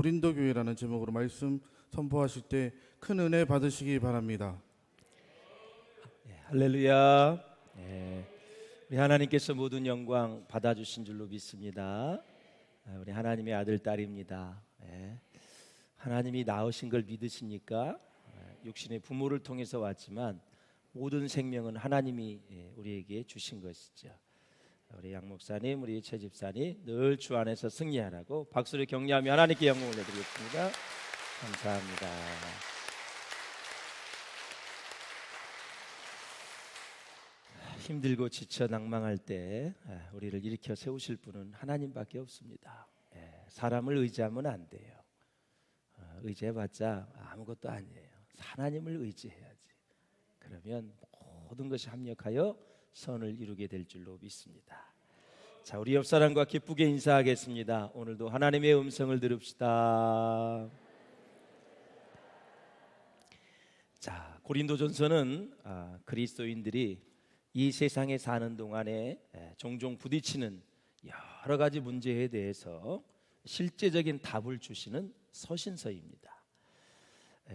고린도 교회라는 제목으로 말씀 선포하실 때 큰 은혜 받으시기 바랍니다. 할렐루야. 우리 하나님께서 모든 영광 받아주신 줄로 믿습니다. 우리 하나님의 아들 딸입니다. 하나님이 낳으신 걸 믿으십니까? 육신의 부모를 통해서 왔지만 모든 생명은 하나님이 우리에게 주신 것이죠. 우리 양 목사님, 우리 최 집사님 늘 주 안에서 승리하라고 박수를 격려하며 하나님께 영광을 올려드리겠습니다. 감사합니다. 힘들고 지쳐 낭망할 때 우리를 일으켜 세우실 분은 하나님밖에 없습니다. 사람을 의지하면 안 돼요. 의지해봤자 아무것도 아니에요. 하나님을 의지해야지. 그러면 모든 것이 합력하여 선을 이루게 될 줄로 믿습니다. 자, 우리 옆 사람과 기쁘게 인사하겠습니다. 오늘도 하나님의 음성을 들읍시다. 자, 고린도전서는 그리스도인들이 이 세상에 사는 동안에 종종 부딪히는 여러 가지 문제에 대해서 실제적인 답을 주시는 서신서입니다.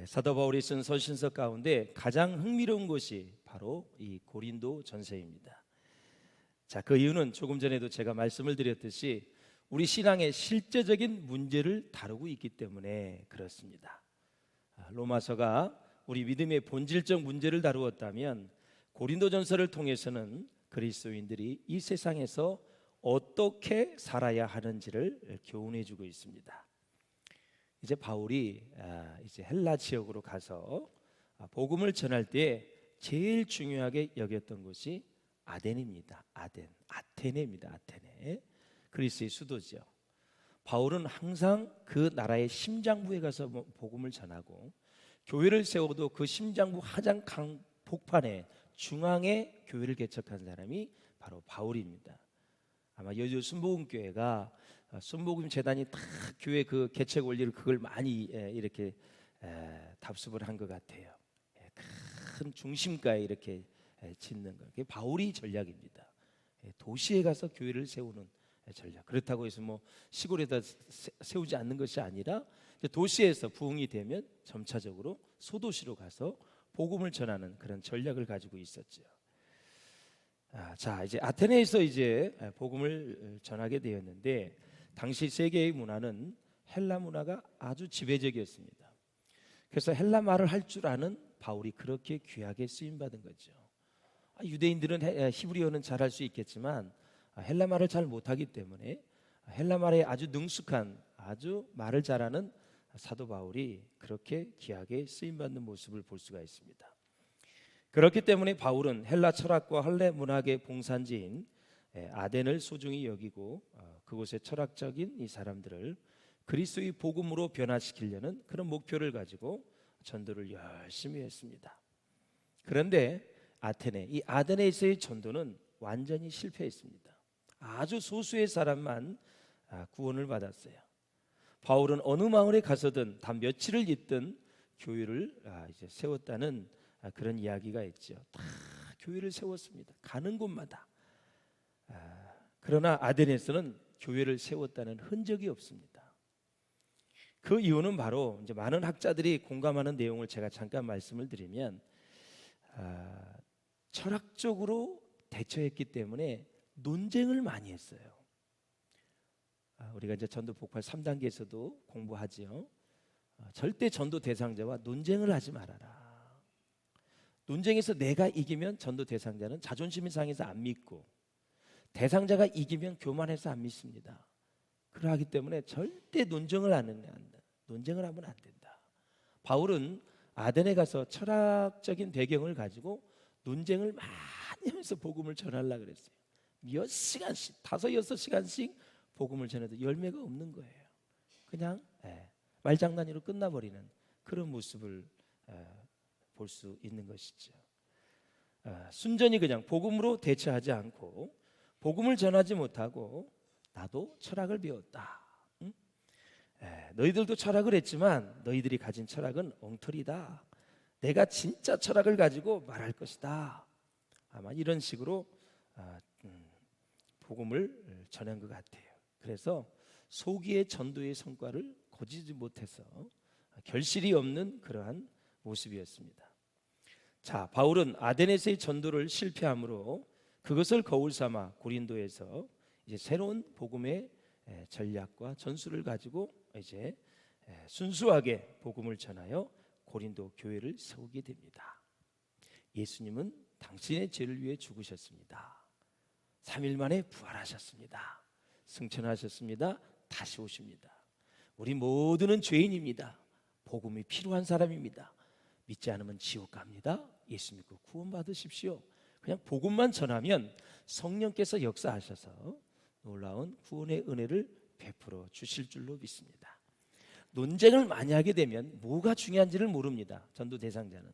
사도 바울이 쓴 서신서 가운데 가장 흥미로운 것이 바로 이 고린도 전서입니다. 자, 그 이유는 조금 전에도 제가 말씀을 드렸듯이 우리 신앙의 실제적인 문제를 다루고 있기 때문에 그렇습니다. 로마서가 우리 믿음의 본질적 문제를 다루었다면 고린도전서를 통해서는 그리스도인들이 이 세상에서 어떻게 살아야 하는지를 교훈해 주고 있습니다. 이제 바울이 이제 헬라 지역으로 가서 복음을 전할 때 제일 중요하게 여겼던 것이 아덴입니다. 아테네입니다. 아테네. 그리스의 수도죠. 바울은 항상 그 나라의 심장부에 가서 복음을 전하고 교회를 세워도 그 심장부 가장 복판에 중앙에 교회를 개척한 사람이 바로 바울입니다. 아마 여주 순복음교회가 순복음 재단이 다 교회 그 개척 원리를 그걸 많이 이렇게 답습을 한 것 같아요. 큰 중심가에 이렇게 짓는 거. 그게 바울이 전략입니다. 도시에 가서 교회를 세우는 전략. 그렇다고 해서 뭐 시골에다 세우지 않는 것이 아니라 도시에서 부흥이 되면 점차적으로 소도시로 가서 복음을 전하는 그런 전략을 가지고 있었죠. 자, 이제 아테네에서 이제 복음을 전하게 되었는데 당시 세계의 문화는 헬라 문화가 아주 지배적이었습니다. 그래서 헬라 말을 할 줄 아는 바울이 그렇게 귀하게 쓰임 받은 거죠. 유대인들은 히브리어는 잘할 수 있겠지만 헬라 말을 잘 못하기 때문에 헬라 말에 아주 능숙한 아주 말을 잘하는 사도 바울이 그렇게 귀하게 쓰임받는 모습을 볼 수가 있습니다. 그렇기 때문에 바울은 헬라 철학과 헬라 문학의 봉산지인 아덴을 소중히 여기고 그곳의 철학적인 이 사람들을 그리스도의 복음으로 변화시키려는 그런 목표를 가지고 전도를 열심히 했습니다. 그런데 이 아덴에서의 전도는 완전히 실패했습니다. 아주 소수의 사람만 구원을 받았어요. 바울은 어느 마을에 가서든 단 며칠을 있든 교회를 이제 세웠다는 그런 이야기가 있죠. 다 교회를 세웠습니다. 가는 곳마다. 그러나 아덴에서는 교회를 세웠다는 흔적이 없습니다. 그 이유는 바로 이제 많은 학자들이 공감하는 내용을 제가 잠깐 말씀을 드리면 철학적으로 대처했기 때문에 논쟁을 많이 했어요. 우리가 이제 전도 폭발 3단계에서도 공부하지요. 절대 전도 대상자와 논쟁을 하지 말아라. 논쟁에서 내가 이기면 전도 대상자는 자존심이 상해서 안 믿고 대상자가 이기면 교만해서 안 믿습니다. 그러하기 때문에 절대 논쟁을 하면 안 된다. 바울은 아덴에 가서 철학적인 배경을 가지고 논쟁을 많이 하면서 복음을 전하려고 그랬어요. 몇 시간씩 5-6시간씩 복음을 전해도 열매가 없는 거예요. 그냥 말장난으로 끝나버리는 그런 모습을 볼 수 있는 것이죠. 순전히 그냥 복음으로 대처하지 않고 복음을 전하지 못하고 나도 철학을 배웠다. 응? 너희들도 철학을 했지만 너희들이 가진 철학은 엉터리다. 내가 진짜 철학을 가지고 말할 것이다. 아마 이런 식으로 복음을 전한 것 같아요. 그래서 소기의 전도의 성과를 거지지 못해서 결실이 없는 그러한 모습이었습니다. 자, 바울은 아데네스의 전도를 실패함으로 그것을 거울 삼아 고린도에서 이제 새로운 복음의 전략과 전술을 가지고 이제 순수하게 복음을 전하여 고린도 교회를 세우게 됩니다. 예수님은 당신의 죄를 위해 죽으셨습니다. 3일 만에 부활하셨습니다. 승천하셨습니다. 다시 오십니다. 우리 모두는 죄인입니다. 복음이 필요한 사람입니다. 믿지 않으면 지옥 갑니다. 예수 믿고 구원 받으십시오. 그냥 복음만 전하면 성령께서 역사하셔서 놀라운 구원의 은혜를 베풀어 주실 줄로 믿습니다. 논쟁을 많이 하게 되면 뭐가 중요한지를 모릅니다. 전도 대상자는.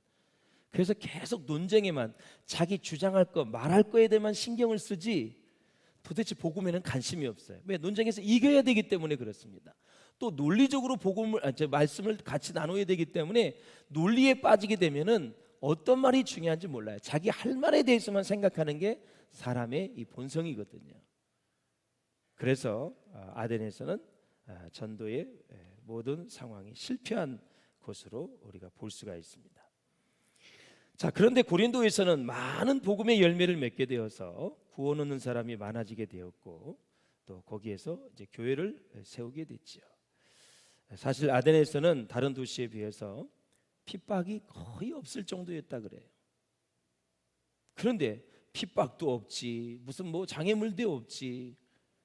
그래서 계속 논쟁에만 자기 주장할 거 말할 거에 대해만 신경을 쓰지 도대체 복음에는 관심이 없어요. 왜? 논쟁에서 이겨야 되기 때문에 그렇습니다. 또 논리적으로 말씀을 같이 나눠야 되기 때문에 논리에 빠지게 되면은 어떤 말이 중요한지 몰라요. 자기 할 말에 대해서만 생각하는 게 사람의 이 본성이거든요. 그래서 아덴에서는 전도의 모든 상황이 실패한 곳으로 우리가 볼 수가 있습니다. 자, 그런데 고린도에서는 많은 복음의 열매를 맺게 되어서 구원 얻는 사람이 많아지게 되었고 또 거기에서 이제 교회를 세우게 됐죠. 사실 아덴에서는 다른 도시에 비해서 핍박이 거의 없을 정도였다 그래요. 그런데 핍박도 없지, 무슨 뭐 장애물도 없지.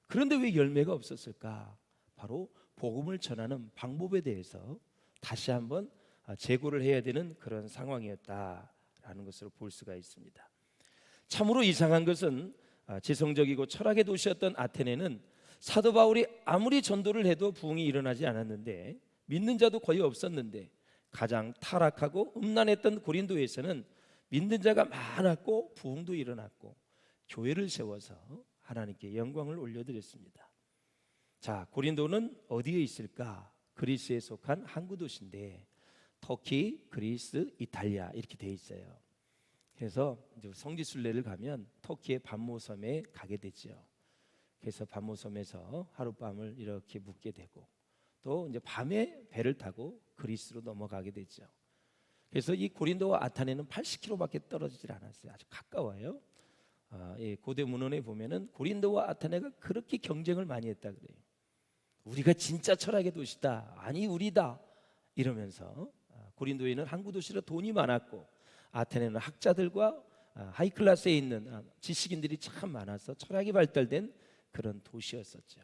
그런데 왜 열매가 없었을까? 바로 복음을 전하는 방법에 대해서 다시 한번 재고를 해야 되는 그런 상황이었다라는 것으로 볼 수가 있습니다. 참으로 이상한 것은 지성적이고 철학의 도시였던 아테네는 사도 바울이 아무리 전도를 해도 부흥이 일어나지 않았는데 믿는 자도 거의 없었는데 가장 타락하고 음란했던 고린도에서는 믿는 자가 많았고 부흥도 일어났고 교회를 세워서 하나님께 영광을 올려드렸습니다. 자, 고린도는 어디에 있을까? 그리스에 속한 항구 도시인데 터키, 그리스, 이탈리아 이렇게 돼 있어요. 그래서 이제 성지순례를 가면 터키의 반모섬에 가게 되죠. 그래서 반모섬에서 하룻밤을 이렇게 묵게 되고 또 이제 밤에 배를 타고 그리스로 넘어가게 되죠. 그래서 이 고린도와 아테네는 80km밖에 떨어지질 않았어요. 아주 가까워요. 고대 문헌에 보면은 고린도와 아테네가 그렇게 경쟁을 많이 했다 그래요. 우리가 진짜 철학의 도시다. 아니 우리다. 이러면서 고린도에는 항구 도시로 돈이 많았고 아테네는 학자들과 하이클래스에 있는 지식인들이 참 많아서 철학이 발달된 그런 도시였었죠.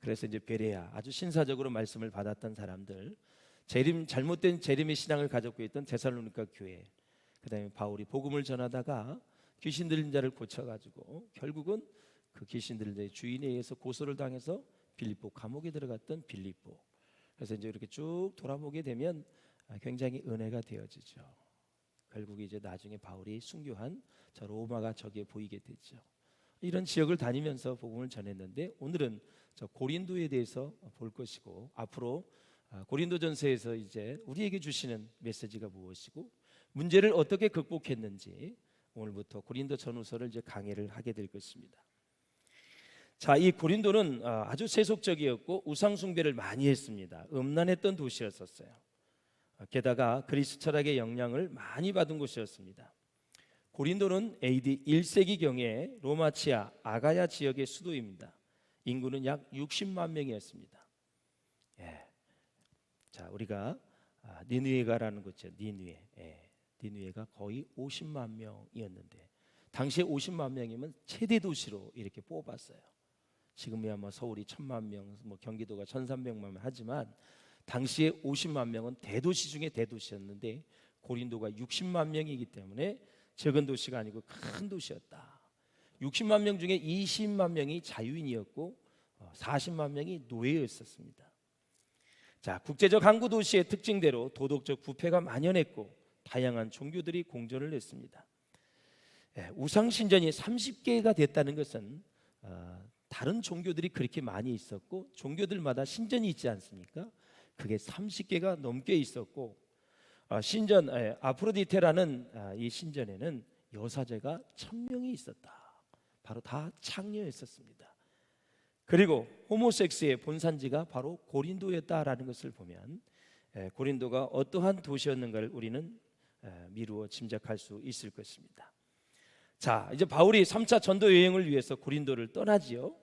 그래서 이제 베레아 아주 신사적으로 말씀을 받았던 사람들, 잘못된 재림의 신앙을 가졌고 있던 데살로니가 교회, 그다음에 바울이 복음을 전하다가 귀신 들린 자를 고쳐가지고 결국은 그 귀신 들린 자의 주인에 의해서 고소를 당해서 빌립보 감옥에 들어갔던 빌립보. 그래서 이제 이렇게 쭉 돌아보게 되면 굉장히 은혜가 되어지죠. 결국 이제 나중에 바울이 순교한 저 로마가 저기에 보이게 되죠. 이런 지역을 다니면서 복음을 전했는데 오늘은 저 고린도에 대해서 볼 것이고 앞으로 고린도전서에서 이제 우리에게 주시는 메시지가 무엇이고 문제를 어떻게 극복했는지 오늘부터 고린도 전후서를 이제 강의를 하게 될 것입니다. 자, 이 고린도는 아주 세속적이었고 우상 숭배를 많이 했습니다. 음란했던 도시였었어요. 게다가 그리스 철학의 영향을 많이 받은 곳이었습니다. 고린도는 AD 1세기경에 로마치아 아가야 지역의 수도입니다. 인구는 약 60만 명이었습니다. 자, 우리가 니느웨가라는 곳이죠. 니느웨가 거의 50만 명이었는데 당시에 50만 명이면 최대 도시로 이렇게 뽑았어요. 지금이야 뭐 서울이 1,000만 명, 뭐 경기도가 1,300만 명 하지만 당시에 50만 명은 대도시 중에 대도시였는데 고린도가 60만 명이기 때문에 적은 도시가 아니고 큰 도시였다. 60만 명 중에 20만 명이 자유인이었고 40만 명이 노예였었습니다. 자, 국제적 항구 도시의 특징대로 도덕적 부패가 만연했고 다양한 종교들이 공존을 했습니다. 우상 신전이 30개가 됐다는 것은 다른 종교들이 그렇게 많이 있었고 종교들마다 신전이 있지 않습니까? 그게 30개가 넘게 있었고 신전 아프로디테라는 이 신전에는 여사제가 1,000명이 있었다. 바로 다 창녀였었습니다. 그리고 호모섹스의 본산지가 바로 고린도였다라는 것을 보면 고린도가 어떠한 도시였는가를 우리는 미루어 짐작할 수 있을 것입니다. 자, 이제 바울이 3차 전도 여행을 위해서 고린도를 떠나지요.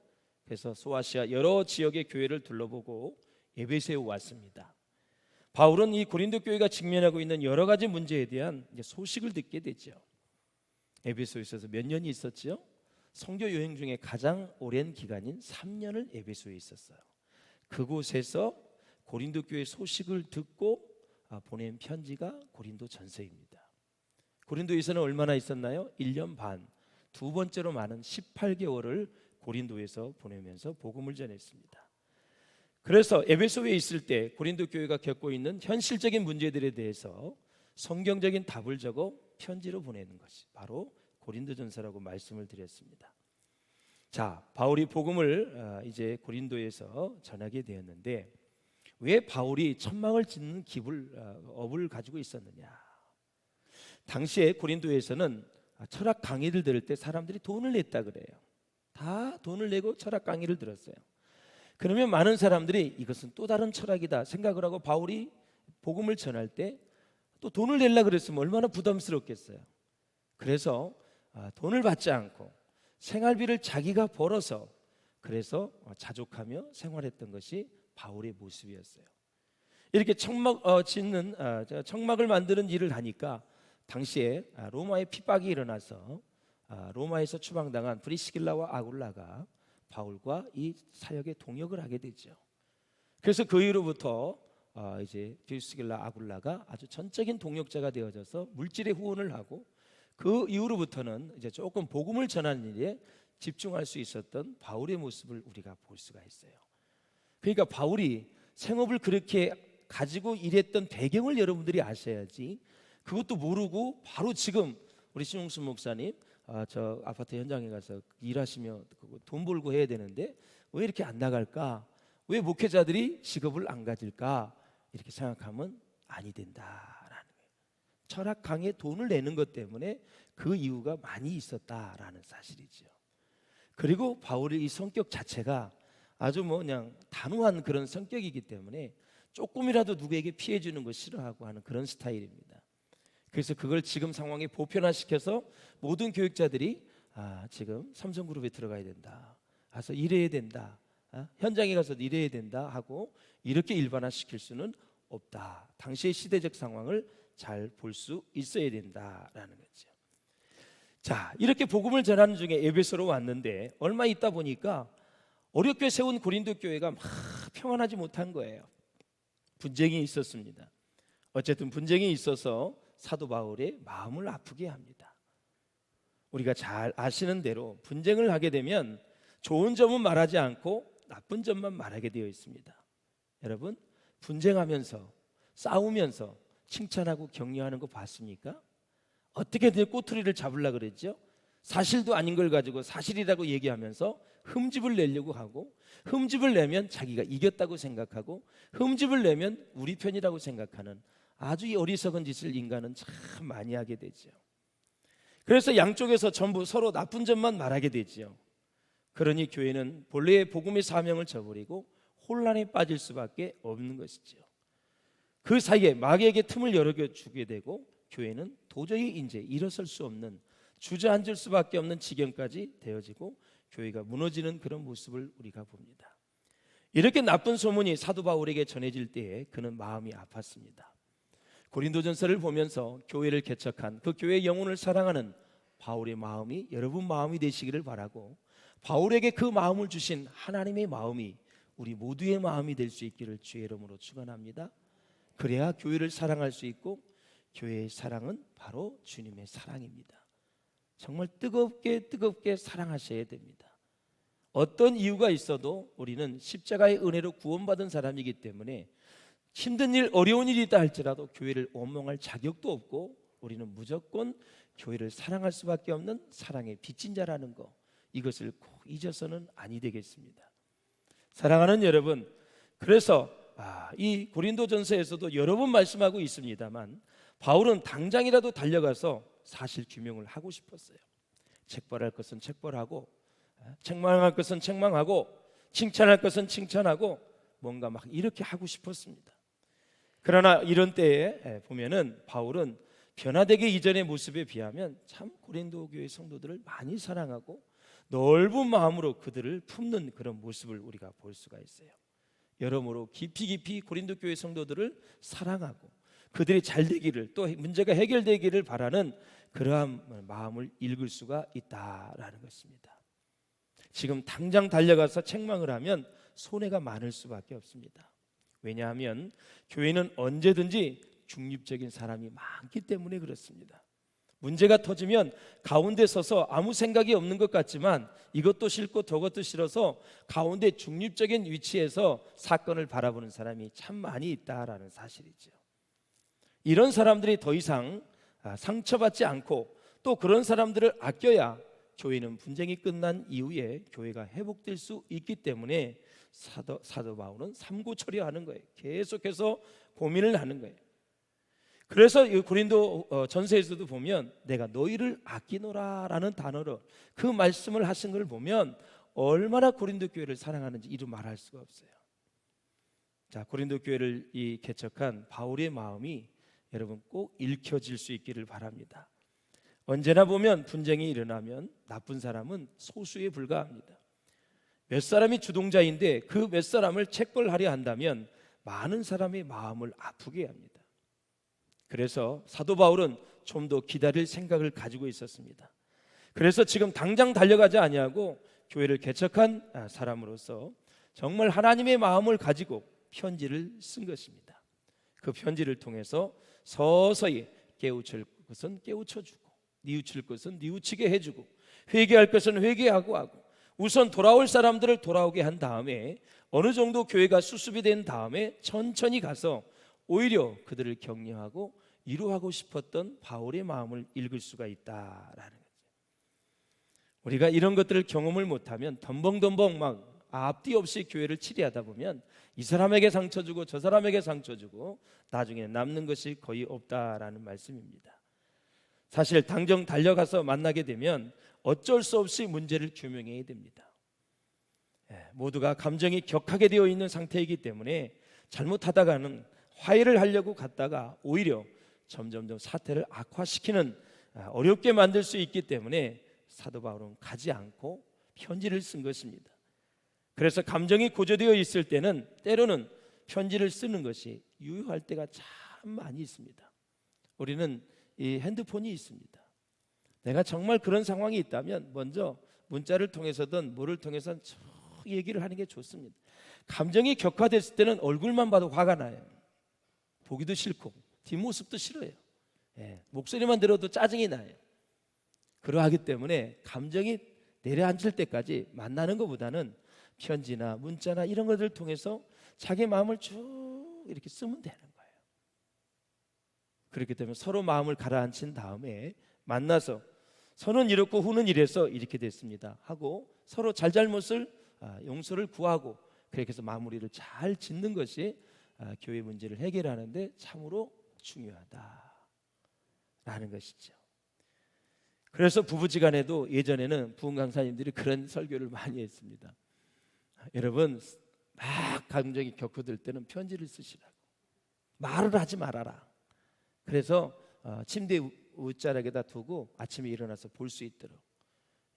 그래서 소아시아 여러 지역의 교회를 둘러보고 에베소에 왔습니다. 바울은 이 고린도 교회가 직면하고 있는 여러 가지 문제에 대한 이제 소식을 듣게 되죠. 에베소에 있어서 몇 년이 있었죠? 선교 여행 중에 가장 오랜 기간인 3년을 에베소에 있었어요. 그곳에서 고린도 교회 소식을 듣고 보낸 편지가 고린도 전서입니다. 고린도에서는 얼마나 있었나요? 1년 반, 두 번째로 많은 18개월을 고린도에서 보내면서 복음을 전했습니다. 그래서 에베소에 있을 때 고린도 교회가 겪고 있는 현실적인 문제들에 대해서 성경적인 답을 적어 편지로 보내는 것이 바로 고린도전서라고 말씀을 드렸습니다. 자, 바울이 복음을 이제 고린도에서 전하게 되었는데 왜 바울이 천막을 짓는 업을 가지고 있었느냐? 당시에 고린도에서는 철학 강의를 들을 때 사람들이 돈을 냈다 그래요. 다 돈을 내고 철학 강의를 들었어요. 그러면 많은 사람들이 이것은 또 다른 철학이다 생각을 하고 바울이 복음을 전할 때 또 돈을 내려 그랬으면 얼마나 부담스럽겠어요. 그래서 돈을 받지 않고 생활비를 자기가 벌어서 그래서 자족하며 생활했던 것이 바울의 모습이었어요. 이렇게 청막을 만드는 일을 하니까 당시에 로마의 핍박이 일어나서 로마에서 추방당한 브리스길라와 아굴라가 바울과 이 사역에 동역을 하게 되죠. 그래서 그 이후로부터 이제 브리스길라 아굴라가 아주 전적인 동역자가 되어져서 물질의 후원을 하고 그 이후로부터는 이제 조금 복음을 전하는 일에 집중할 수 있었던 바울의 모습을 우리가 볼 수가 있어요. 그러니까 바울이 생업을 그렇게 가지고 일했던 배경을 여러분들이 아셔야지 그것도 모르고 바로 지금 우리 신용순 목사님 저 아파트 현장에 가서 일하시며 돈 벌고 해야 되는데 왜 이렇게 안 나갈까? 왜 목회자들이 직업을 안 가질까? 이렇게 생각하면 아니 된다라는 거예요. 철학 강의에 돈을 내는 것 때문에 그 이유가 많이 있었다라는 사실이죠. 그리고 바울의 이 성격 자체가 아주 그냥 단호한 그런 성격이기 때문에 조금이라도 누구에게 피해 주는 거 싫어하고 하는 그런 스타일입니다. 그래서 그걸 지금 상황에 보편화시켜서 모든 교육자들이 지금 삼성그룹에 들어가야 된다, 가서 일해야 된다, 현장에 가서 일해야 된다 하고 이렇게 일반화시킬 수는 없다. 당시의 시대적 상황을 잘 볼 수 있어야 된다라는 거죠. 자, 이렇게 복음을 전하는 중에 에베소로 왔는데 얼마 있다 보니까 어렵게 세운 고린도 교회가 막 평안하지 못한 거예요. 분쟁이 있었습니다. 어쨌든 분쟁이 있어서 사도 바울의 마음을 아프게 합니다. 우리가 잘 아시는 대로 분쟁을 하게 되면 좋은 점은 말하지 않고 나쁜 점만 말하게 되어 있습니다. 여러분, 분쟁하면서 싸우면서 칭찬하고 격려하는 거 봤습니까? 어떻게든 꼬투리를 잡으려고 그랬죠. 사실도 아닌 걸 가지고 사실이라고 얘기하면서 흠집을 내려고 하고, 흠집을 내면 자기가 이겼다고 생각하고, 흠집을 내면 우리 편이라고 생각하는 아주 어리석은 짓을 인간은 참 많이 하게 되죠. 그래서 양쪽에서 전부 서로 나쁜 점만 말하게 되죠. 그러니 교회는 본래의 복음의 사명을 저버리고 혼란에 빠질 수밖에 없는 것이죠. 그 사이에 마귀에게 틈을 열어주게 되고 교회는 도저히 이제 일어설 수 없는, 주저앉을 수밖에 없는 지경까지 되어지고 교회가 무너지는 그런 모습을 우리가 봅니다. 이렇게 나쁜 소문이 사도 바울에게 전해질 때에 그는 마음이 아팠습니다. 고린도전서를 보면서 교회를 개척한 그 교회의 영혼을 사랑하는 바울의 마음이 여러분 마음이 되시기를 바라고, 바울에게 그 마음을 주신 하나님의 마음이 우리 모두의 마음이 될 수 있기를 주의 이름으로 축원합니다. 그래야 교회를 사랑할 수 있고, 교회의 사랑은 바로 주님의 사랑입니다. 정말 뜨겁게 사랑하셔야 됩니다. 어떤 이유가 있어도 우리는 십자가의 은혜로 구원받은 사람이기 때문에 힘든 일, 어려운 일이 있다 할지라도 교회를 원망할 자격도 없고 우리는 무조건 교회를 사랑할 수밖에 없는 사랑의 빚진 자라는 거, 이것을 꼭 잊어서는 아니 되겠습니다. 사랑하는 여러분, 그래서 이 고린도전서에서도 여러 번 말씀하고 있습니다만 바울은 당장이라도 달려가서 사실 규명을 하고 싶었어요. 책벌할 것은 책벌하고 책망할 것은 책망하고 칭찬할 것은 칭찬하고 뭔가 막 이렇게 하고 싶었습니다. 그러나 이런 때에 보면은 바울은 변화되기 이전의 모습에 비하면 참 고린도 교회 성도들을 많이 사랑하고 넓은 마음으로 그들을 품는 그런 모습을 우리가 볼 수가 있어요. 여러모로 깊이 고린도 교회 성도들을 사랑하고 그들이 잘 되기를, 또 문제가 해결되기를 바라는 그러한 마음을 읽을 수가 있다라는 것입니다. 지금 당장 달려가서 책망을 하면 손해가 많을 수밖에 없습니다. 왜냐하면 교회는 언제든지 중립적인 사람이 많기 때문에 그렇습니다. 문제가 터지면 가운데 서서 아무 생각이 없는 것 같지만 이것도 싫고 저것도 싫어서 가운데 중립적인 위치에서 사건을 바라보는 사람이 참 많이 있다라는 사실이죠. 이런 사람들이 더 이상 상처받지 않고 또 그런 사람들을 아껴야 교회는 분쟁이 끝난 이후에 교회가 회복될 수 있기 때문에 사도 바울은 삼고처리하는 거예요. 계속해서 고민을 하는 거예요. 그래서 이 고린도 전서에서도 보면 내가 너희를 아끼노라라는 단어로 그 말씀을 하신 걸 보면 얼마나 고린도 교회를 사랑하는지 이루 말할 수가 없어요. 자, 고린도 교회를 이 개척한 바울의 마음이 여러분 꼭 읽혀질 수 있기를 바랍니다. 언제나 보면 분쟁이 일어나면 나쁜 사람은 소수에 불과합니다. 몇 사람이 주동자인데 그 몇 사람을 책벌하려 한다면 많은 사람의 마음을 아프게 합니다. 그래서 사도 바울은 좀 더 기다릴 생각을 가지고 있었습니다. 그래서 지금 당장 달려가지 아니하고 교회를 개척한 사람으로서 정말 하나님의 마음을 가지고 편지를 쓴 것입니다. 그 편지를 통해서 서서히 깨우칠 것은 깨우쳐주고 뉘우칠 것은 뉘우치게 해주고 회개할 것은 회개하고 하고 우선 돌아올 사람들을 돌아오게 한 다음에 어느 정도 교회가 수습이 된 다음에 천천히 가서 오히려 그들을 격려하고 위로하고 싶었던 바울의 마음을 읽을 수가 있다라는 거죠. 우리가 이런 것들을 경험을 못하면 덤벙덤벙 막 앞뒤 없이 교회를 치리하다 보면 이 사람에게 상처 주고 저 사람에게 상처 주고 나중에 남는 것이 거의 없다라는 말씀입니다. 사실 당장 달려가서 만나게 되면 어쩔 수 없이 문제를 규명해야 됩니다. 모두가 감정이 격하게 되어 있는 상태이기 때문에 잘못하다가는 화해를 하려고 갔다가 오히려 점점 사태를 악화시키는 어렵게 만들 수 있기 때문에 사도 바울은 가지 않고 편지를 쓴 것입니다. 그래서 감정이 고조되어 있을 때는 때로는 편지를 쓰는 것이 유효할 때가 참 많이 있습니다. 우리는 이 핸드폰이 있습니다. 내가 정말 그런 상황이 있다면 먼저 문자를 통해서든 뭐를 통해서든 쭉 얘기를 하는 게 좋습니다. 감정이 격화됐을 때는 얼굴만 봐도 화가 나요. 보기도 싫고 뒷모습도 싫어요. 목소리만 들어도 짜증이 나요. 그러하기 때문에 감정이 내려앉을 때까지 만나는 것보다는 편지나 문자나 이런 것들을 통해서 자기 마음을 쭉 이렇게 쓰면 되는 거예요. 그렇기 때문에 서로 마음을 가라앉힌 다음에 만나서 선은 이렇고 후는 이래서 이렇게 됐습니다 하고 서로 잘잘못을 용서를 구하고 그렇게 해서 마무리를 잘 짓는 것이 교회 문제를 해결하는데 참으로 중요하다라는 것이죠. 그래서 부부지간에도 예전에는 부흥 강사님들이 그런 설교를 많이 했습니다. 여러분 막 감정이 격화될 때는 편지를 쓰시라고, 말을 하지 말아라. 그래서 침대 웃자락에다 두고 아침에 일어나서 볼 수 있도록,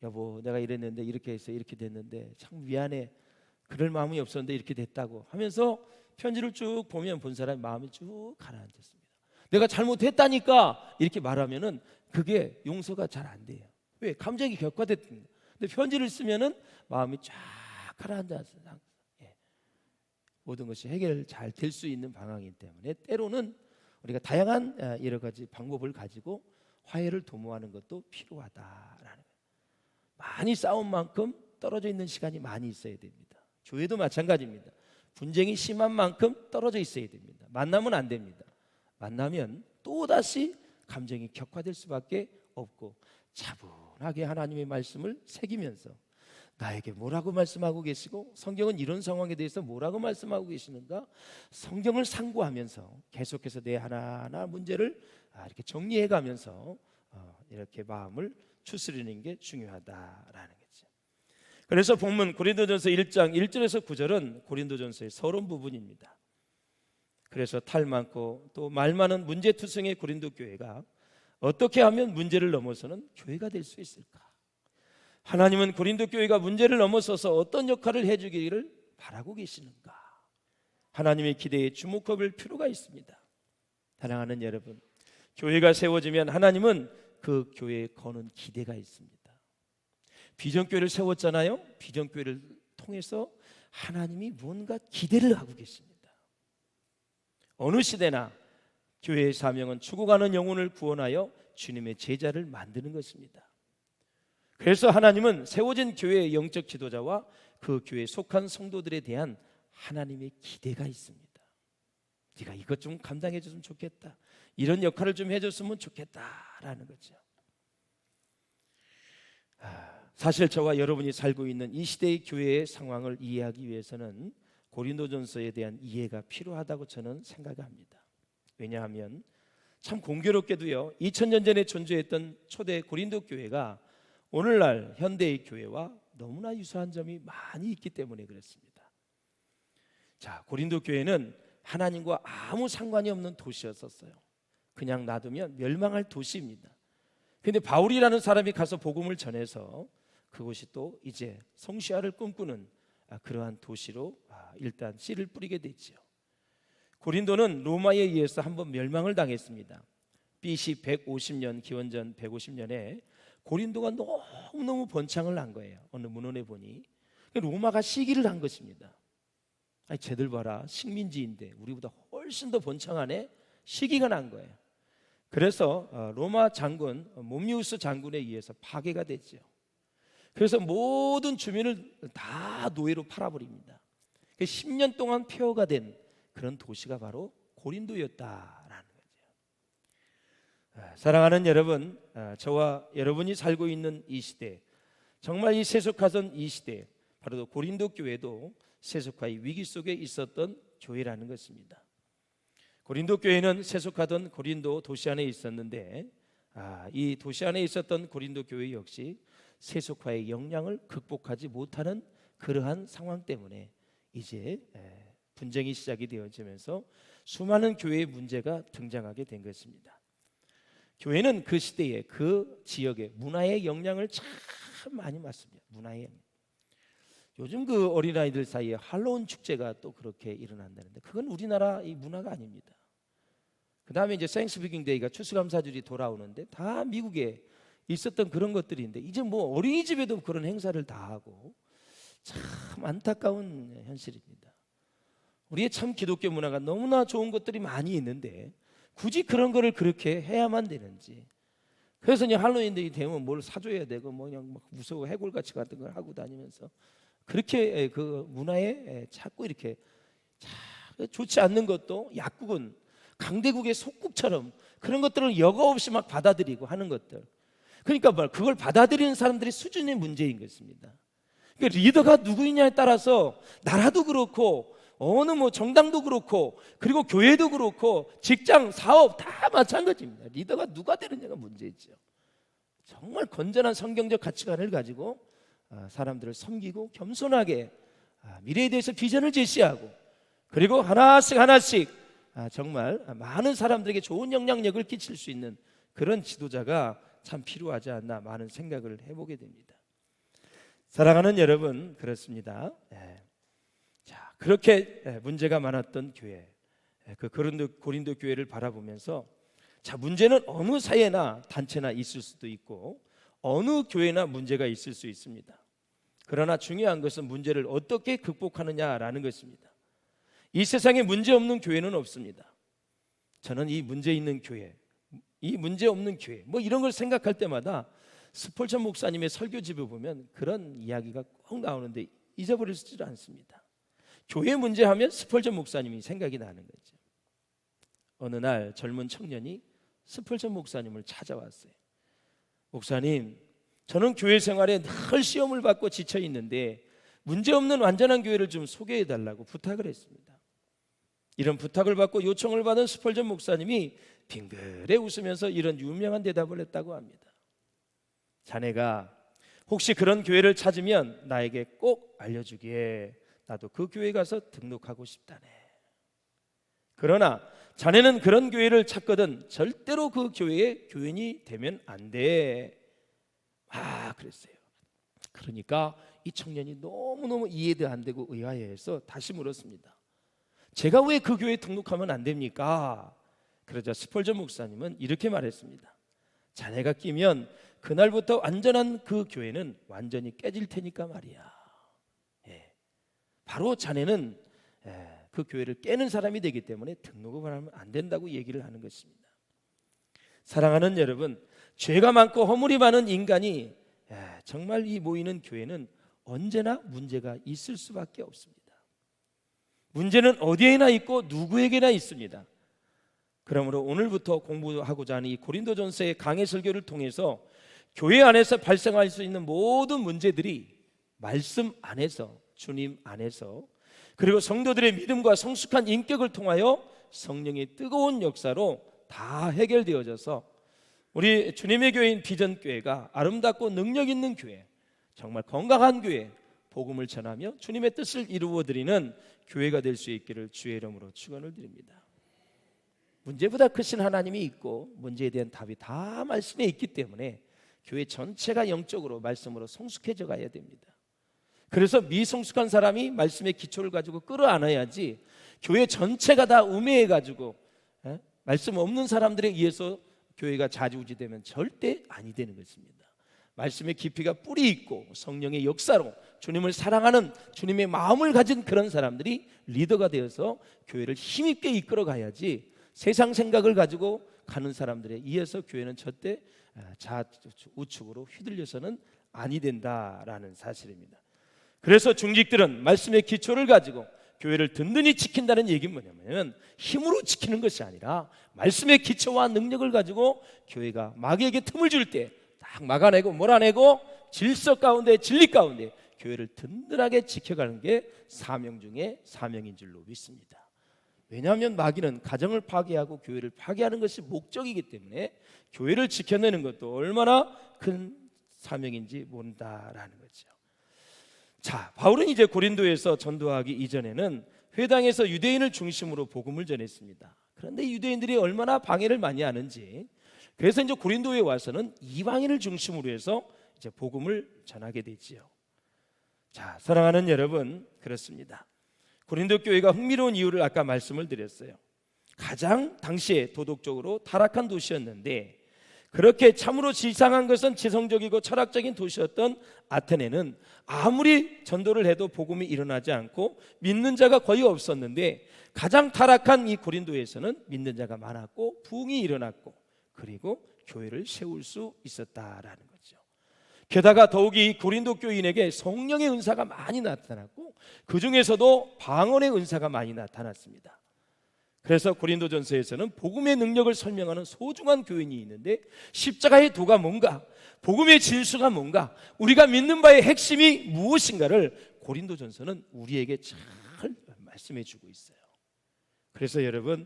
여보 내가 이랬는데 이렇게 해서 이렇게 됐는데 참 미안해, 그럴 마음이 없었는데 이렇게 됐다고 하면서 편지를 쭉 보면 본 사람의 마음이 쭉 가라앉았습니다. 내가 잘못했다니까 이렇게 말하면은 그게 용서가 잘 안 돼요. 왜? 감정이 격화됐습니다. 근데 편지를 쓰면은 마음이 쫙 가라앉아서 모든 것이 해결 잘 될 수 있는 방향이기 때문에 때로는 우리가 다양한 여러 가지 방법을 가지고 화해를 도모하는 것도 필요하다라는 거예요. 많이 싸운 만큼 떨어져 있는 시간이 많이 있어야 됩니다. 교회도 마찬가지입니다. 분쟁이 심한 만큼 떨어져 있어야 됩니다. 만나면 안 됩니다. 만나면 또다시 감정이 격화될 수밖에 없고 차분하게 하나님의 말씀을 새기면서 나에게 뭐라고 말씀하고 계시고 성경은 이런 상황에 대해서 뭐라고 말씀하고 계시는가, 성경을 상고하면서 계속해서 내 하나하나 문제를 이렇게 정리해가면서 이렇게 마음을 추스리는 게 중요하다라는 거죠. 그래서 본문 고린도전서 1장 1절에서 9절은 고린도전서의 서론 부분입니다. 그래서 탈 많고 또 말 많은 문제투성의 고린도 교회가 어떻게 하면 문제를 넘어서는 교회가 될 수 있을까? 하나님은 고린도 교회가 문제를 넘어서서 어떤 역할을 해주기를 바라고 계시는가? 하나님의 기대에 주목할 필요가 있습니다. 사랑하는 여러분, 교회가 세워지면 하나님은 그 교회에 거는 기대가 있습니다. 비전교회를 세웠잖아요. 비전교회를 통해서 하나님이 뭔가 기대를 하고 계십니다. 어느 시대나 교회의 사명은 죽어가는 영혼을 구원하여 주님의 제자를 만드는 것입니다. 그래서 하나님은 세워진 교회의 영적 지도자와 그 교회에 속한 성도들에 대한 하나님의 기대가 있습니다. 네가 이것 좀 감당해 줬으면 좋겠다, 이런 역할을 좀 해줬으면 좋겠다라는 거죠. 사실 저와 여러분이 살고 있는 이 시대의 교회의 상황을 이해하기 위해서는 고린도전서에 대한 이해가 필요하다고 저는 생각합니다. 왜냐하면 참 공교롭게도요, 2000년 전에 존재했던 초대 고린도 교회가 오늘날 현대의 교회와 너무나 유사한 점이 많이 있기 때문에 그렇습니다. 자, 고린도 교회는 하나님과 아무 상관이 없는 도시였었어요. 그냥 놔두면 멸망할 도시입니다. 근데 바울이라는 사람이 가서 복음을 전해서 그곳이 또 이제 성시화를 꿈꾸는 그러한 도시로 일단 씨를 뿌리게 됐죠. 고린도는 로마에 의해서 한번 멸망을 당했습니다. BC 150년, 기원전 150년에 고린도가 너무너무 번창을 한 거예요. 어느 문헌에 보니 로마가 시기를 한 것입니다. 아니, 쟤들 봐라, 식민지인데 우리보다 훨씬 더 번창하네, 시기가 난 거예요. 그래서 로마 장군 몬미우스 장군에 의해서 파괴가 됐죠. 그래서 모든 주민을 다 노예로 팔아버립니다. 10년 동안 폐허가 된 그런 도시가 바로 고린도였다라는 거죠. 사랑하는 여러분, 저와 여러분이 살고 있는 이 시대, 정말 이 세속화던 이 시대, 바로 고린도 교회도 세속화의 위기 속에 있었던 교회라는 것입니다. 고린도 교회는 세속화던 고린도 도시 안에 있었는데, 이 도시 안에 있었던 고린도 교회 역시 세속화의 영향을 극복하지 못하는 그러한 상황 때문에 이제 분쟁이 시작이 되어지면서 수많은 교회의 문제가 등장하게 된 것입니다. 교회는 그 시대에 그 지역의 문화의 영향을 참 많이 받습니다. 문화의 영향. 요즘 그 어린아이들 사이에 할로윈 축제가 또 그렇게 일어난다는데 그건 우리나라 이 문화가 아닙니다. 그 다음에 이제 땡스기빙 데이가 추수감사절이 돌아오는데 다 미국에 있었던 그런 것들인데 이제 뭐 어린이집에도 그런 행사를 다 하고, 참 안타까운 현실입니다. 우리의 참 기독교 문화가 너무나 좋은 것들이 많이 있는데 굳이 그런 거를 그렇게 해야만 되는지. 그래서 그냥 할로윈데이 되면 뭘 사줘야 되고 뭐 그냥 막 무서워 해골같이 같은 걸 하고 다니면서 그렇게 그 문화에 자꾸 이렇게 좋지 않는 것도 약국은 강대국의 속국처럼 그런 것들을 여과 없이 막 받아들이고 하는 것들. 그러니까 그걸 받아들이는 사람들의 수준의 문제인 것입니다. 그러니까 리더가 누구이냐에 따라서 나라도 그렇고 어느 뭐 정당도 그렇고 그리고 교회도 그렇고 직장, 사업 다 마찬가지입니다. 리더가 누가 되느냐가 문제죠. 정말 건전한 성경적 가치관을 가지고 사람들을 섬기고 겸손하게 미래에 대해서 비전을 제시하고 그리고 하나씩 정말 많은 사람들에게 좋은 영향력을 끼칠 수 있는 그런 지도자가 참 필요하지 않나 많은 생각을 해보게 됩니다. 사랑하는 여러분, 그렇습니다. 자, 그렇게 문제가 많았던 교회, 그 고린도 교회를 바라보면서 자, 문제는 어느 사회나 단체나 있을 수도 있고 어느 교회나 문제가 있을 수 있습니다. 그러나 중요한 것은 문제를 어떻게 극복하느냐라는 것입니다. 이 세상에 문제 없는 교회는 없습니다. 저는 이 문제 있는 교회, 이 문제 없는 교회 뭐 이런 걸 생각할 때마다 스폴전 목사님의 설교집을 보면 그런 이야기가 꼭 나오는데 잊어버리지 않습니다. 교회 문제하면 스폴전 목사님이 생각이 나는 거죠. 어느 날 젊은 청년이 스폴전 목사님을 찾아왔어요. 목사님, 저는 교회 생활에 늘 시험을 받고 지쳐 있는데 문제없는 완전한 교회를 좀 소개해 달라고 부탁을 했습니다. 이런 부탁을 받고 요청을 받은 스폴전 목사님이 빙그레 웃으면서 이런 유명한 대답을 했다고 합니다. 자네가 혹시 그런 교회를 찾으면 나에게 꼭 알려주기에 나도 그 교회 가서 등록하고 싶다네. 그러나 자네는 그런 교회를 찾거든 절대로 그 교회의 교인이 되면 안 돼. 그랬어요. 그러니까 이 청년이 너무너무 이해도 안 되고 의아해해서 다시 물었습니다. 제가 왜 그 교회에 등록하면 안 됩니까? 그러자 스펄전 목사님은 이렇게 말했습니다. 자네가 끼면 그날부터 완전한 그 교회는 완전히 깨질 테니까 말이야. 바로 자네는 그 교회를 깨는 사람이 되기 때문에 등록을 하면 안 된다고 얘기를 하는 것입니다. 사랑하는 여러분, 죄가 많고 허물이 많은 인간이 정말 이 모이는 교회는 언제나 문제가 있을 수밖에 없습니다. 문제는 어디에나 있고 누구에게나 있습니다. 그러므로 오늘부터 공부하고자 하는 이 고린도전서의 강해 설교를 통해서 교회 안에서 발생할 수 있는 모든 문제들이 말씀 안에서, 주님 안에서, 그리고 성도들의 믿음과 성숙한 인격을 통하여 성령의 뜨거운 역사로 다 해결되어져서 우리 주님의 교회인 비전교회가 아름답고 능력 있는 교회, 정말 건강한 교회, 복음을 전하며 주님의 뜻을 이루어드리는 교회가 될 수 있기를 주의 이름으로 축원을 드립니다. 문제보다 크신 하나님이 있고 문제에 대한 답이 다 말씀에 있기 때문에 교회 전체가 영적으로 말씀으로 성숙해져 가야 됩니다. 그래서 미성숙한 사람이 말씀의 기초를 가지고 끌어안아야지 교회 전체가 다 우매해 가지고 말씀 없는 사람들에 의해서 교회가 좌지우지되면 절대 아니 되는 것입니다. 말씀의 깊이가 뿌리 있고 성령의 역사로 주님을 사랑하는 주님의 마음을 가진 그런 사람들이 리더가 되어서 교회를 힘있게 이끌어 가야지 세상 생각을 가지고 가는 사람들에 의해서 교회는 절대 우측으로 휘둘려서는 아니 된다라는 사실입니다. 그래서 중직들은 말씀의 기초를 가지고 교회를 든든히 지킨다는 얘기는 뭐냐면 힘으로 지키는 것이 아니라 말씀의 기초와 능력을 가지고 교회가 마귀에게 틈을 줄 때 딱 막아내고 몰아내고 질서 가운데 진리 가운데 교회를 든든하게 지켜가는 게 사명 중에 사명인 줄로 믿습니다. 왜냐하면 마귀는 가정을 파괴하고 교회를 파괴하는 것이 목적이기 때문에 교회를 지켜내는 것도 얼마나 큰 사명인지 모른다라는 거죠. 자, 바울은 이제 고린도에서 전도하기 이전에는 회당에서 유대인을 중심으로 복음을 전했습니다. 그런데 유대인들이 얼마나 방해를 많이 하는지, 그래서 이제 고린도에 와서는 이방인을 중심으로 해서 이제 복음을 전하게 되지요. 자, 사랑하는 여러분, 그렇습니다. 고린도 교회가 흥미로운 이유를 아까 말씀을 드렸어요. 가장 당시에 도덕적으로 타락한 도시였는데 그렇게 참으로 지상한 것은 지성적이고 철학적인 도시였던 아테네는 아무리 전도를 해도 복음이 일어나지 않고 믿는 자가 거의 없었는데 가장 타락한 이 고린도에서는 믿는 자가 많았고 부흥이 일어났고 그리고 교회를 세울 수 있었다라는 거죠. 게다가 더욱이 이 고린도 교인에게 성령의 은사가 많이 나타났고 그 중에서도 방언의 은사가 많이 나타났습니다. 그래서 고린도전서에서는 복음의 능력을 설명하는 소중한 교인이 있는데 십자가의 도가 뭔가, 복음의 진수가 뭔가, 우리가 믿는 바의 핵심이 무엇인가를 고린도전서는 우리에게 잘 말씀해 주고 있어요. 그래서 여러분,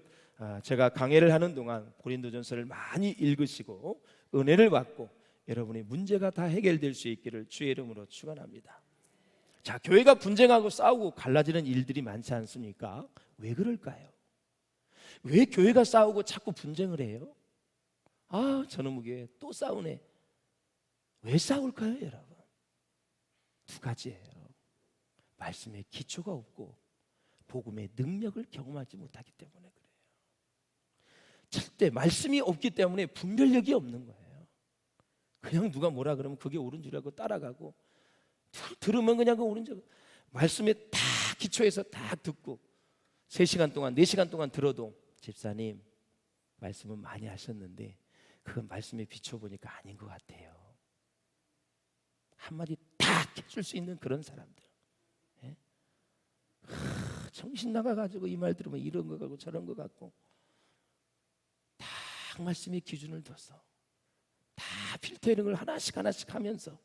제가 강해를 하는 동안 고린도전서를 많이 읽으시고 은혜를 받고 여러분의 문제가 다 해결될 수 있기를 주의 이름으로 축원합니다. 자, 교회가 분쟁하고 싸우고 갈라지는 일들이 많지 않습니까? 왜 그럴까요? 왜 교회가 싸우고 자꾸 분쟁을 해요? 저놈의 교회 또 싸우네. 왜 싸울까요, 여러분? 두 가지예요. 말씀의 기초가 없고 복음의 능력을 경험하지 못하기 때문에 그래요. 절대 말씀이 없기 때문에 분별력이 없는 거예요. 그냥 누가 뭐라 그러면 그게 옳은 줄 알고 따라가고 들으면 그냥 그 옳은 줄 알고 말씀에 다 기초해서 다 듣고 3시간 동안 4시간 동안 들어도 집사님 말씀은 많이 하셨는데 그건 말씀에 비춰보니까 아닌 것 같아요. 한마디 딱 해줄 수 있는 그런 사람들. 예? 정신 나가가지고 이 말 들으면 이런 거 같고 저런 거 같고 딱 말씀의 기준을 둬서 다 필터링을 하나씩 하면서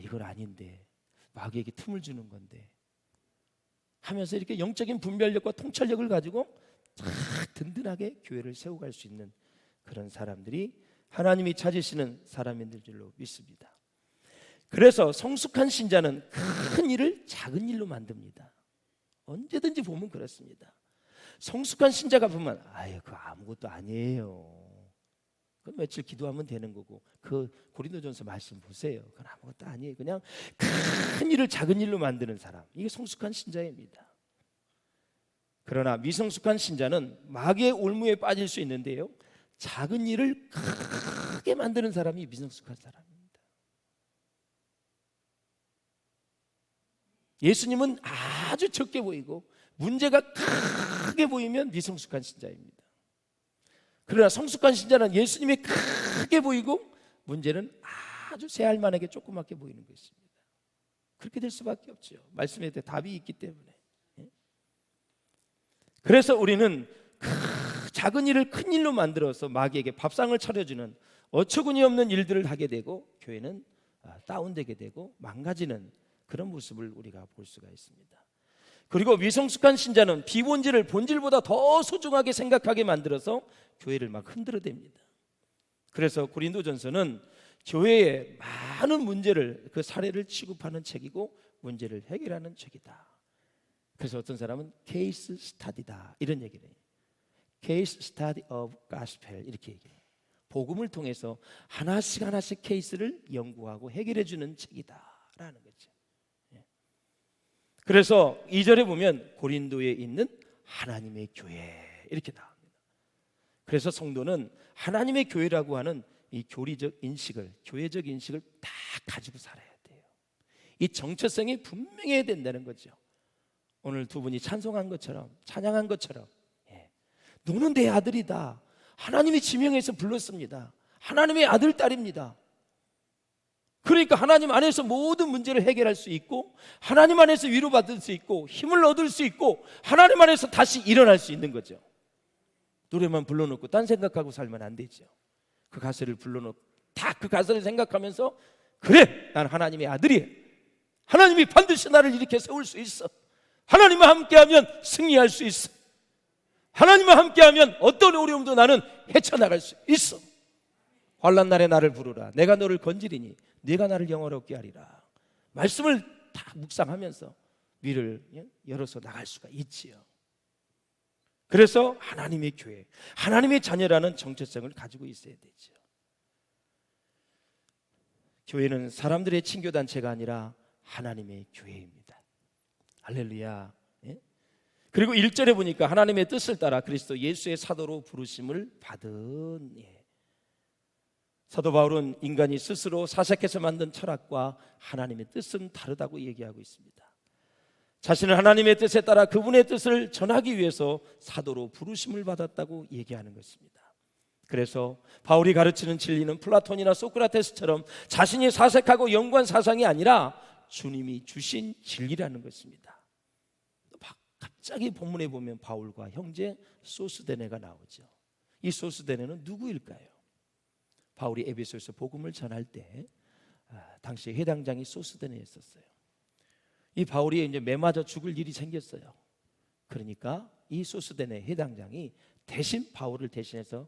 이건 아닌데 마귀에게 틈을 주는 건데 하면서 이렇게 영적인 분별력과 통찰력을 가지고 다 든든하게 교회를 세워갈 수 있는 그런 사람들이 하나님이 찾으시는 사람인 줄로 믿습니다. 그래서 성숙한 신자는 큰 일을 작은 일로 만듭니다. 언제든지 보면 그렇습니다. 성숙한 신자가 보면 그거 아무것도 아니에요. 그 며칠 기도하면 되는 거고, 그 고린도전서 말씀 보세요. 그건 아무것도 아니에요. 그냥 큰 일을 작은 일로 만드는 사람, 이게 성숙한 신자입니다. 그러나 미성숙한 신자는 마귀의 올무에 빠질 수 있는데요, 작은 일을 크게 만드는 사람이 미성숙한 사람입니다. 예수님은 아주 적게 보이고 문제가 크게 보이면 미성숙한 신자입니다. 그러나 성숙한 신자는 예수님이 크게 보이고 문제는 아주 새알만하게 조그맣게 보이는 것입니다. 그렇게 될 수밖에 없죠. 말씀에 답이 있기 때문에. 그래서 우리는 작은 일을 큰 일로 만들어서 마귀에게 밥상을 차려주는 어처구니 없는 일들을 하게 되고, 교회는 다운되게 되고 망가지는 그런 모습을 우리가 볼 수가 있습니다. 그리고 미성숙한 신자는 비본질을 본질보다 더 소중하게 생각하게 만들어서 교회를 막 흔들어댑니다. 그래서 고린도전서는 교회의 많은 문제를, 그 사례를 취급하는 책이고 문제를 해결하는 책이다. 그래서 어떤 사람은 케이스 스타디다 이런 얘기를 해요. 케이스 스타디 오브 가스펠 이렇게 얘기해요. 복음을 통해서 하나씩 하나씩 케이스를 연구하고 해결해 주는 책이다라는 거죠. 그래서 2절에 보면 고린도에 있는 하나님의 교회 이렇게 나옵니다. 그래서 성도는 하나님의 교회라고 하는 이 교리적 인식을, 교회적 인식을 다 가지고 살아야 돼요. 이 정체성이 분명해야 된다는 거죠. 오늘 두 분이 찬송한 것처럼, 찬양한 것처럼, 너는 내 아들이다. 하나님이 지명해서 불렀습니다. 하나님의 아들, 딸입니다. 그러니까 하나님 안에서 모든 문제를 해결할 수 있고, 하나님 안에서 위로받을 수 있고, 힘을 얻을 수 있고, 하나님 안에서 다시 일어날 수 있는 거죠. 노래만 불러놓고 딴 생각하고 살면 안 되죠. 그 가사를 불러놓고 다 그 가사를 생각하면서, 그래, 난 하나님의 아들이야. 하나님이 반드시 나를 이렇게 세울 수 있어. 하나님과 함께하면 승리할 수 있어. 하나님과 함께하면 어떤 어려움도 나는 헤쳐나갈 수 있어. 환난 날에 나를 부르라. 내가 너를 건지리니 네가 나를 영화롭게 하리라. 말씀을 다 묵상하면서 위를 열어서 나갈 수가 있지요. 그래서 하나님의 교회, 하나님의 자녀라는 정체성을 가지고 있어야 되죠. 교회는 사람들의 친교단체가 아니라 하나님의 교회입니다. 할렐루야. 그리고 1절에 보니까 하나님의 뜻을 따라 그리스도 예수의 사도로 부르심을 받은, 사도 바울은 인간이 스스로 사색해서 만든 철학과 하나님의 뜻은 다르다고 얘기하고 있습니다. 자신은 하나님의 뜻에 따라 그분의 뜻을 전하기 위해서 사도로 부르심을 받았다고 얘기하는 것입니다. 그래서 바울이 가르치는 진리는 플라톤이나 소크라테스처럼 자신이 사색하고 연구한 사상이 아니라 주님이 주신 진리라는 것입니다. 갑자기 본문에 보면 바울과 형제 소스데네가 나오죠. 이 소스데네는 누구일까요? 바울이 에베소에서 복음을 전할 때 당시 회당장이 소스데네였었어요. 이 바울이 이제 매 맞아 죽을 일이 생겼어요. 그러니까 이 소스데네 회당장이 대신 바울을 대신해서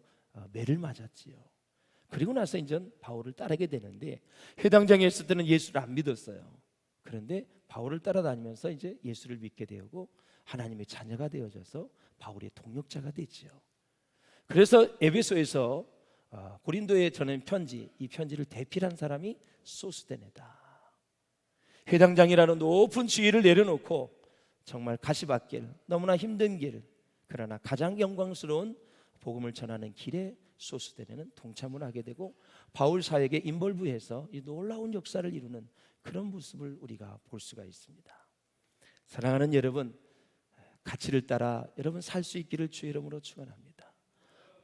매를 맞았지요. 그리고 나서 이제 바울을 따르게 되는데, 회당장이 있을 때는 예수를 안 믿었어요. 그런데 바울을 따라다니면서 이제 예수를 믿게 되고 하나님의 자녀가 되어져서 바울의 동역자가 되지요. 그래서 에베소에서 고린도에 전한 편지, 이 편지를 대필한 사람이 소스데네다. 회당장이라는 높은 지위를 내려놓고 정말 가시밭길, 너무나 힘든 길, 그러나 가장 영광스러운 복음을 전하는 길에 소스데네는 동참을 하게 되고 바울 사역에 인볼브해서 이 놀라운 역사를 이루는 그런 모습을 우리가 볼 수가 있습니다. 사랑하는 여러분, 가치를 따라 여러분 살 수 있기를 주의 이름으로 축원합니다.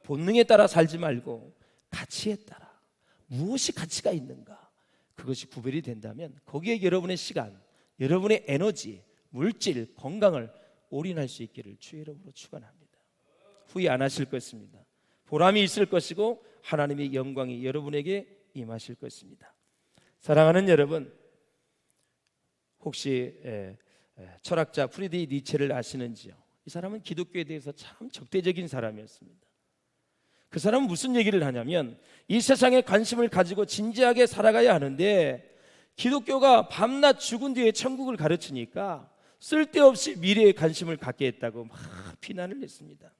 본능에 따라 살지 말고 가치에 따라, 무엇이 가치가 있는가, 그것이 구별이 된다면 거기에 여러분의 시간, 여러분의 에너지, 물질, 건강을 올인할 수 있기를 주의 이름으로 축원합니다. 후회 안 하실 것입니다. 보람이 있을 것이고 하나님의 영광이 여러분에게 임하실 것입니다. 사랑하는 여러분, 혹시 철학자 프리드리히 니체를 아시는지요? 이 사람은 기독교에 대해서 참 적대적인 사람이었습니다. 그 사람은 무슨 얘기를 하냐면, 이 세상에 관심을 가지고 진지하게 살아가야 하는데 기독교가 밤낮 죽은 뒤에 천국을 가르치니까 쓸데없이 미래에 관심을 갖게 했다고 막 비난을 했습니다.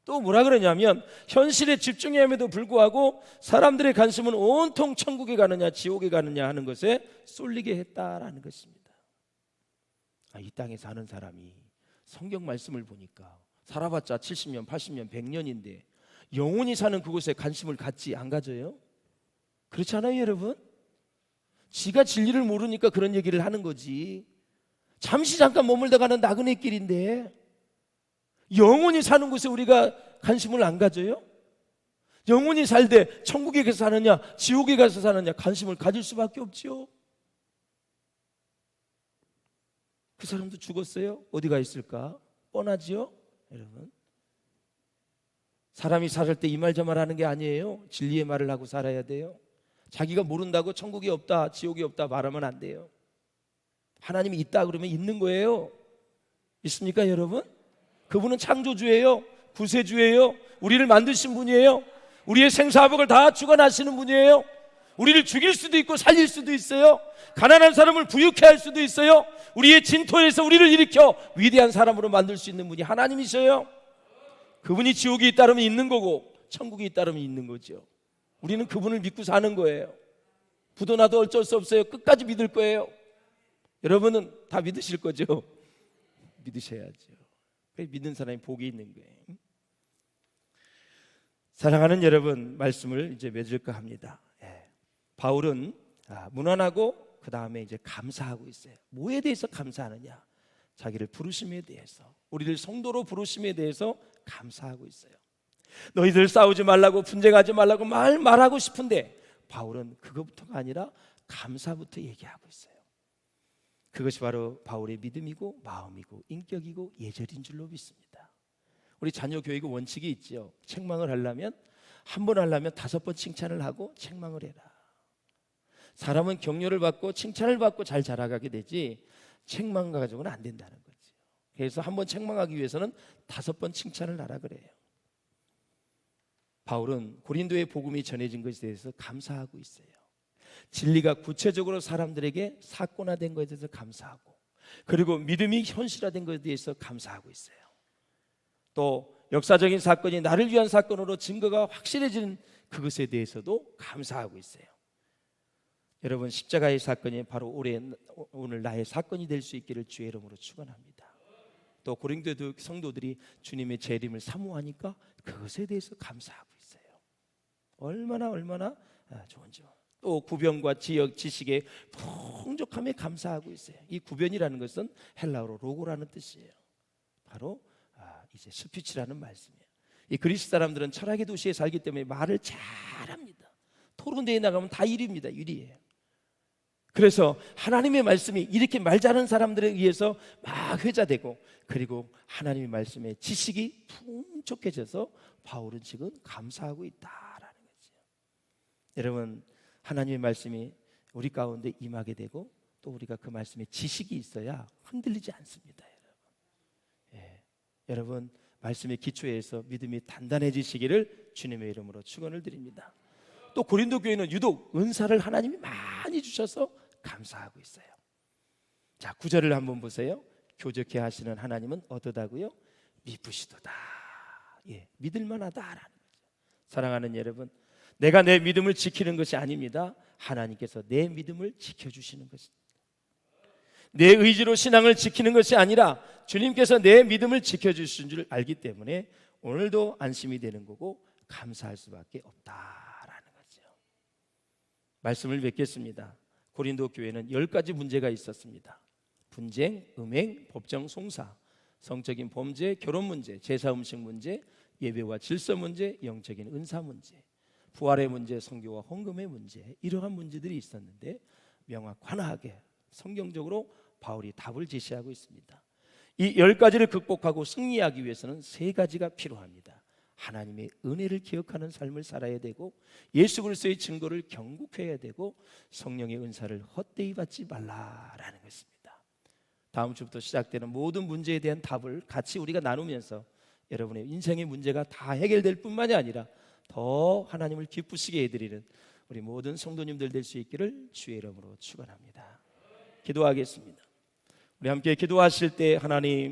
또 뭐라 그러냐면 현실에 집중함에도 불구하고 사람들의 관심은 온통 천국에 가느냐 지옥에 가느냐 하는 것에 쏠리게 했다라는 것입니다. 이 땅에 사는 사람이 성경 말씀을 보니까 살아봤자 70년, 80년, 100년인데 영원히 사는 그곳에 관심을 갖지 안 가져요? 그렇지 않아요, 여러분? 지가 진리를 모르니까 그런 얘기를 하는 거지. 잠시 잠깐 머물다 가는 나그네 길인데 영원히 사는 곳에 우리가 관심을 안 가져요? 영원히 살되 천국에 가서 사느냐 지옥에 가서 사느냐 관심을 가질 수밖에 없지요. 그 사람도 죽었어요. 어디가 있을까? 뻔하지요, 여러분. 사람이 살 때 이 말 저 말 하는 게 아니에요. 진리의 말을 하고 살아야 돼요. 자기가 모른다고 천국이 없다 지옥이 없다 말하면 안 돼요. 하나님이 있다 그러면 있는 거예요. 있습니까, 여러분? 그분은 창조주예요. 구세주예요. 우리를 만드신 분이에요. 우리의 생사복을 다 주관하시는 분이에요. 우리를 죽일 수도 있고 살릴 수도 있어요. 가난한 사람을 부유케 할 수도 있어요. 우리의 진토에서 우리를 일으켜 위대한 사람으로 만들 수 있는 분이 하나님이셔요. 그분이 지옥이 있다면 있는 거고 천국이 있다면 있는 거죠. 우리는 그분을 믿고 사는 거예요. 부도 나도 어쩔 수 없어요. 끝까지 믿을 거예요. 여러분은 다 믿으실 거죠? 믿으셔야죠. 믿는 사람이 복이 있는 거예요. 사랑하는 여러분, 말씀을 이제 맺을까 합니다. 바울은 무난하고 그 다음에 이제 감사하고 있어요. 뭐에 대해서 감사하느냐? 자기를 부르심에 대해서, 우리를 성도로 부르심에 대해서 감사하고 있어요. 너희들 싸우지 말라고 분쟁하지 말라고 말하고 싶은데 바울은 그것부터가 아니라 감사부터 얘기하고 있어요. 그것이 바로 바울의 믿음이고 마음이고 인격이고 예절인 줄로 믿습니다. 우리 자녀 교육의 원칙이 있죠. 책망을 하려면 한 번 하려면 5번 칭찬을 하고 책망을 해라. 사람은 격려를 받고 칭찬을 받고 잘 자라가게 되지 책망 가지고는 안 된다는 거죠. 그래서 한 번 책망하기 위해서는 5번 칭찬을 하라 그래요. 바울은 고린도의 복음이 전해진 것에 대해서 감사하고 있어요. 진리가 구체적으로 사람들에게 사건화된 것에 대해서 감사하고, 그리고 믿음이 현실화된 것에 대해서 감사하고 있어요. 또 역사적인 사건이 나를 위한 사건으로 증거가 확실해진 그것에 대해서도 감사하고 있어요. 여러분, 십자가의 사건이 바로 오늘 나의 사건이 될 수 있기를 주의 이름으로 축원합니다. 또 고린도 성도들이 주님의 재림을 사모하니까 그것에 대해서 감사하고 있어요. 얼마나 좋은지. 또 구변과 지역 지식의 풍족함에 감사하고 있어요. 이 구변이라는 것은 헬라어로 로고라는 뜻이에요. 바로 이제 스피치라는 말씀이에요. 이 그리스 사람들은 철학의 도시에 살기 때문에 말을 잘합니다. 토론대회에 나가면 다 1위입니다. 1위예요. 그래서 하나님의 말씀이 이렇게 말 잘하는 사람들에 의해서 막 회자되고, 그리고 하나님의 말씀에 지식이 풍족해져서 바울은 지금 감사하고 있다라는 거죠. 여러분, 하나님의 말씀이 우리 가운데 임하게 되고 또 우리가 그 말씀에 지식이 있어야 흔들리지 않습니다. 여러분, 말씀의 기초에서 믿음이 단단해지시기를 주님의 이름으로 축원을 드립니다. 또 고린도 교회는 유독 은사를 하나님이 많이 주셔서 감사하고 있어요. 자, 9절을 한번 보세요. 교적케 하시는 하나님은 어떠다고요? 미쁘시도다. 믿을 만하다라는 거죠. 사랑하는 여러분, 내가 내 믿음을 지키는 것이 아닙니다. 하나님께서 내 믿음을 지켜주시는 것입니다. 내 의지로 신앙을 지키는 것이 아니라 주님께서 내 믿음을 지켜주신 줄 알기 때문에 오늘도 안심이 되는 거고 감사할 수밖에 없다라는 거죠. 말씀을 맺겠습니다. 고린도 교회는 10가지 문제가 있었습니다. 분쟁, 음행, 법정 송사, 성적인 범죄, 결혼 문제, 제사 음식 문제, 예배와 질서 문제, 영적인 은사 문제, 부활의 문제, 성교와 헌금의 문제, 이러한 문제들이 있었는데 명확하게 성경적으로 바울이 답을 제시하고 있습니다. 이 10가지를 극복하고 승리하기 위해서는 3가지가 필요합니다. 하나님의 은혜를 기억하는 삶을 살아야 되고, 예수 그리스도의 증거를 경국해야 되고, 성령의 은사를 헛되이 받지 말라라는 것입니다. 다음 주부터 시작되는 모든 문제에 대한 답을 같이 우리가 나누면서 여러분의 인생의 문제가 다 해결될 뿐만이 아니라 더 하나님을 기쁘시게 해드리는 우리 모든 성도님들 될 수 있기를 주의 이름으로 축원합니다. 기도하겠습니다. 우리 함께 기도하실 때 하나님